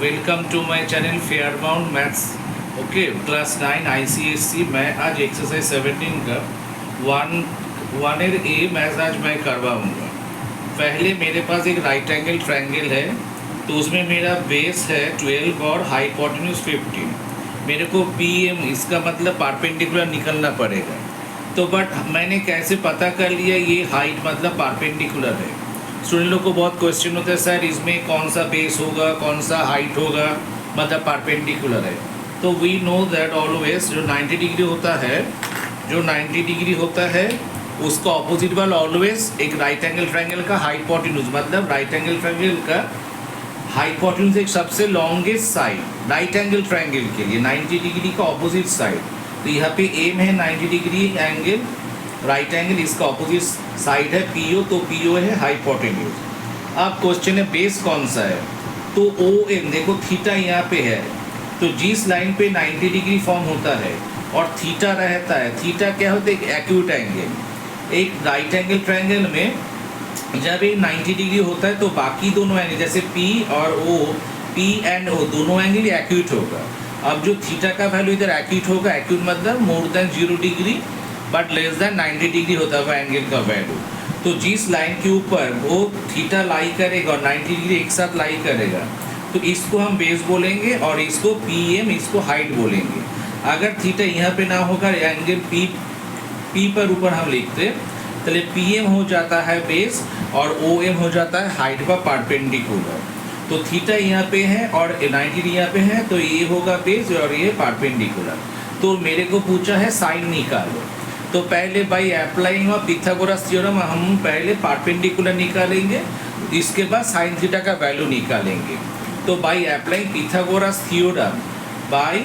Welcome to my channel Fairmount maths. Okay, class 9 ICSE। मैं आज exercise 17 का one एर ए मैथ्स आज मैं करवाऊँगा। पहले मेरे पास एक राइट एंगल ट्रायंगल है, तो उसमें मेरा बेस है 12 और हाइपोटेन्यूज 15। मेरे को PM इसका मतलब परपेंडिकुलर निकलना पड़ेगा। तो बट मैंने कैसे पता कर लिया ये हाइट मतलब परपेंडिकुलर है। स्टूडेंट लोग को बहुत क्वेश्चन होता है, सर इसमें कौन सा बेस होगा, कौन सा हाइट होगा, मतलब परपेंडिकुलर है। तो वी नो दैट ऑलवेज जो 90 डिग्री होता है, जो 90 डिग्री होता है उसका ऑपोजिट वाला ऑलवेज एक राइट एंगल ट्रायंगल का हाइपोटेन्यूज, मतलब राइट एंगल ट्रायंगल का हाइपोटेन्यूज एक सबसे longest side right angle triangle के लिए 90 डिग्री का ऑपोजिट साइड। तो यहाँ पे एम है 90 डिग्री एंगल राइट एंगल, इसका ऑपोजिट साइड है PO, तो PO है हाइपोटेन्यूज। अब क्वेश्चन है बेस कौन सा है, तो OM देखो थीटा यहाँ पे है, तो जिस लाइन पे 90 डिग्री फॉर्म होता है और थीटा रहता है, थीटा क्या होता है एक एक्यूट एंगल। एक राइट एंगल ट्रायंगल में जब ये 90 डिग्री होता है तो बाकी दोनों एंगल जैसे P और O, P एंड O दोनों एंगल एक्यूट होगा। अब जो थीटा का वैल्यू इधर एक्यूट होगा, एक्यूट मतलब more than 0 degree but less than 90 degree होता है वो एंगल का वैल्यू। तो जिस लाइन के ऊपर वो थीटा लाई करेगा और 90 डिग्री एक साथ लाई करेगा, तो इसको हम बेस बोलेंगे और इसको PM, इसको हाइट बोलेंगे। अगर थीटा यहाँ पे ना होगा, एंगल P पर ऊपर हम लिखते, तो PM हो जाता है बेस और OM हो जाता है हाइट पर परपेंडिकुलर। तो थीटा यहाँ पे है और 90 डिग्री यहाँ पे है, तो ये होगा बेस और ये परपेंडिकुलर। तो मेरे को पूछा है साइन निकालो, तो पहले बाई अप्लाइंग पिथागोरस थ्योरम हम पहले परपेंडिकुलर निकालेंगे, इसके बाद साइन थीटा का वैल्यू निकालेंगे। तो by applying Pythagoras theorem, by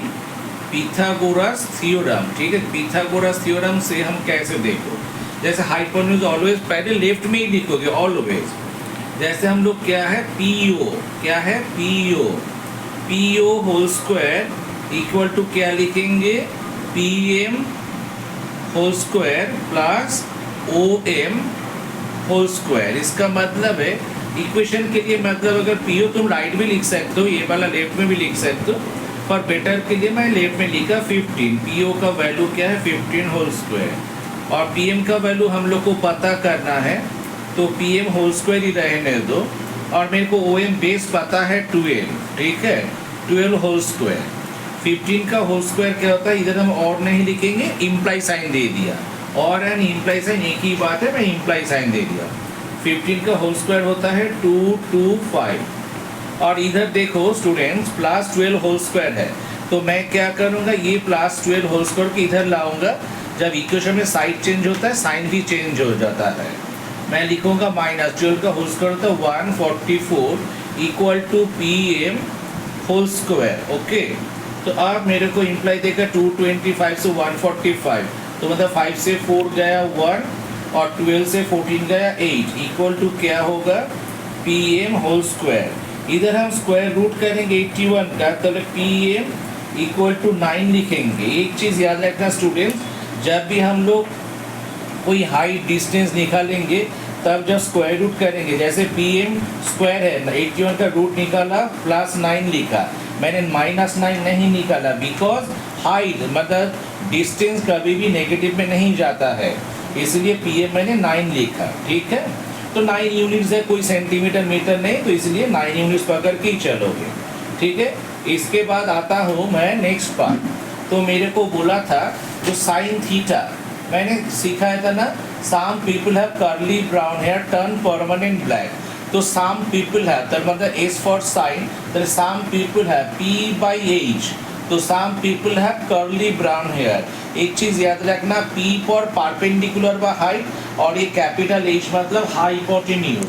Pythagoras theorem, ठीक है। पिथागोरस थ्योरम से हम कैसे देखो, जैसे हाइपोटेन्यूज ऑलवेज पहले लेफ्ट में ही लिखोगे ऑलवेज। जैसे हम लोग क्या है PO, क्या है PO whole square equal to क्या लिखेंगे PM whole square plus OM whole square. इसका मतलब है इक्वेशन के लिए, मतलब अगर PO तुम राइट में लिख सकते हो, ये वाला लेफ्ट में भी लिख सकते हो, पर बेटर के लिए मैं लेफ्ट में लिखा 15। PO का वैल्यू क्या है 15 होल स्क्वायर, और PM का वैल्यू हम लोग को पता करना है, तो PM होल स्क्वायर ही रहने दो। और मेरे को OM बेस पता है 12, ठीक है, 12 होल स्क्वायर। 15 का होल स्क्वायर क्या होता है, इधर हम और नहीं लिखेंगे, इम्प्लाई साइन दे दिया, और एंड इम्प्लाई साइन एक ही बात है, मैं इम्प्लाई साइन दे दिया। 15 का होल स्क्वायर होता है 225, और इधर देखो स्टूडेंट्स प्लस 12 होल स्क्वायर है, तो मैं क्या करूँगा ये प्लस 12 होल स्क्वायर को इधर लाऊंगा। जब इक्वेशन में साइड चेंज होता है साइन भी चेंज हो जाता है। मैं लिखूंगा माइनस 12 का होल स्क्वायर होता है 144 equal to PM whole square. Okay, तो अब मेरे को इम्प्लाई देगा 225 से 145, तो मतलब 5 से 4 गया 1 और 12 से 14 गया 8 इक्वल टू क्या होगा PM होल स्क्वायर। इधर हम स्क्वायर रूट करेंगे 81 का, तो PM इक्वल टू 9 लिखेंगे। एक चीज़ याद रखना स्टूडेंट्स, जब भी हम लोग कोई हाइट डिस्टेंस निकालेंगे तब जब स्क्वायर रूट करेंगे, जैसे PM स्क्वायर है 81 का रूट निकाला प्लस 9 लिखा, मैंने -9 नहीं निकाला, बिकॉज हाइट मतलब डिस्टेंस कभी भी नेगेटिव में नहीं जाता है, इसलिए PM मैंने 9 लिखा, ठीक है। तो 9 यूनिट्स है, कोई सेंटीमीटर मीटर नहीं, तो इसलिए 9 यूनिट्स पकड़ के ही चलोगे, ठीक है। इसके बाद आता हूँ मैं नेक्स्ट पार्ट। तो मेरे को बोला था जो साइन थीटा मैंने सिखाया था ना, some people have curly brown hair turn permanent black, तो सम पीपल हैव, तो मतलब S फॉर साइन, तो सम पीपल हैव P/H, तो some people have curly brown hair. एक चीज़ याद रखना, P for perpendicular by height, और ये कैपिटल H मतलब हाइपोटेन्यूज,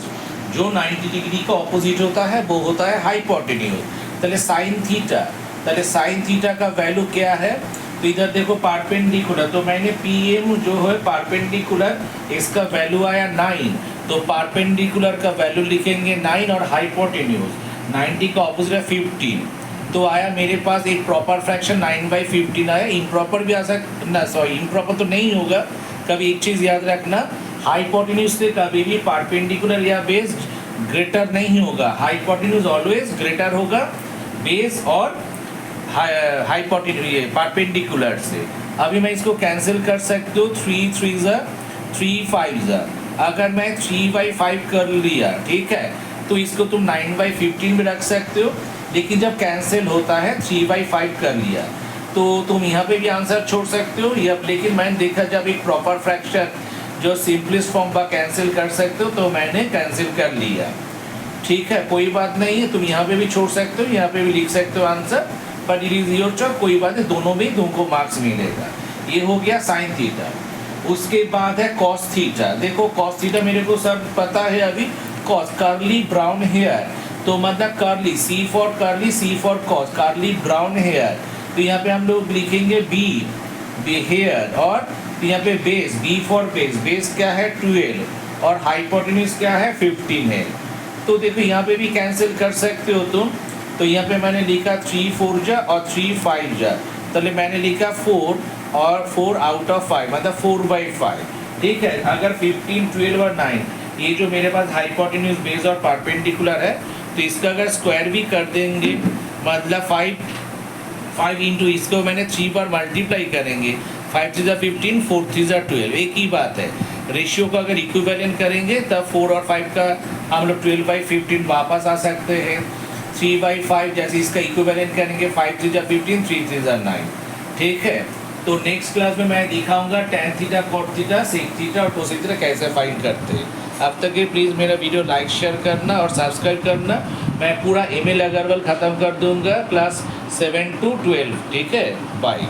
जो 90 डिग्री का ऑपोजिट होता है वो होता है हाइपोटेन्यूज। चलिए साइन थीटा, चलिए साइन थीटा का वैल्यू क्या है, तो इधर देखो परपेंडिकुलर, तो मैंने PM जो है परपेंडिकुलर, इसका वैल्यू आया 9, तो परपेंडिकुलर का वैल्यू लिखेंगे 9 और हाइपोटेन्यूज 90 का ऑपोजिट है 15, तो आया मेरे पास एक प्रॉपर फ्रैक्शन 9/15 आया। इम्प्रॉपर भी आ सकता, सॉरी इम्प्रॉपर तो नहीं होगा। कभी एक चीज़ याद रखना, हाइपोटेन्यूज से कभी भी परपेंडिकुलर या बेस ग्रेटर नहीं होगा, हाइपोटेन्यूज ऑलवेज ग्रेटर होगा बेस और हाइपोटेन्यूज परपेंडिकुलर से। अभी मैं इसको कैंसिल कर सकती हूँ, 3 3 ज़ा 3 5 ज़ा। अगर मैं 3/5 कर लिया, ठीक है, तो इसको तुम 9/15 भी रख सकते हो, लेकिन जब कैंसिल होता है 3/5 कर लिया तो तुम यहाँ पे भी आंसर छोड़ सकते हो या, लेकिन मैंने देखा जब एक प्रॉपर फ्रैक्शन जो सिंपलेस्ट फॉर्म का कैंसिल कर सकते हो तो मैंने कैंसिल कर लिया। ठीक है, कोई बात नहीं है, तुम यहाँ पे भी छोड़ सकते हो, यहाँ पे भी लिख सकते हो answer, but it is your choice, कोई बात नहीं, दोनों में तुमको मार्क्स मिलेगा। ये हो गया साइन थीटा। उसके बाद है कॉस थीटा। देखो कॉस थीटा मेरे को सब पता है अभी, कॉस कर्ली ब्राउन हेयर, तो मतलब curly, C for curly, C for cos, curly brown hair, तो यहाँ पे हम लोग लिखेंगे बी हेयर, और यहाँ पे base, B for base, base क्या है 12 और हाइपोटेन्यूज क्या है 15 है। तो देखो यहाँ पे भी कैंसिल कर सकते हो तुम, तो यहाँ पे मैंने लिखा 3 4 जा और 3 5 जा, तो मैंने लिखा 4 और 4 आउट ऑफ 5 मतलब 4/5। ठीक है, अगर 15 12 और 9 ये जो मेरे पास हाइपोटेन्यूज बेस और परपेंडिकुलर है, तो इसका अगर स्क्वायर भी कर देंगे मतलब 5 इंटू इसको मैंने 3 पर मल्टीप्लाई करेंगे, 5 3 ज़ा 15 4 3 ज़ा 12, एक ही बात है। रेशियो को अगर इक्विवेलेंट करेंगे तब 4 और 5 का हम लोग 12/15 वापस आ सकते हैं। 3/5 जैसे इसका इक्विवेलेंट करेंगे, 5 3 ज़ा 15 3 3 ज़ा 9। ठीक है, तो नेक्स्ट क्लास में मैं दिखाऊंगा tan theta cot theta sec theta और cosec थीटा कैसे फाइंड करते हैं। अब तक के प्लीज़ मेरा वीडियो लाइक शेयर करना और सब्सक्राइब करना। मैं पूरा ML अग्रवाल ख़त्म कर दूंगा क्लास 7 to 12। ठीक है, बाय।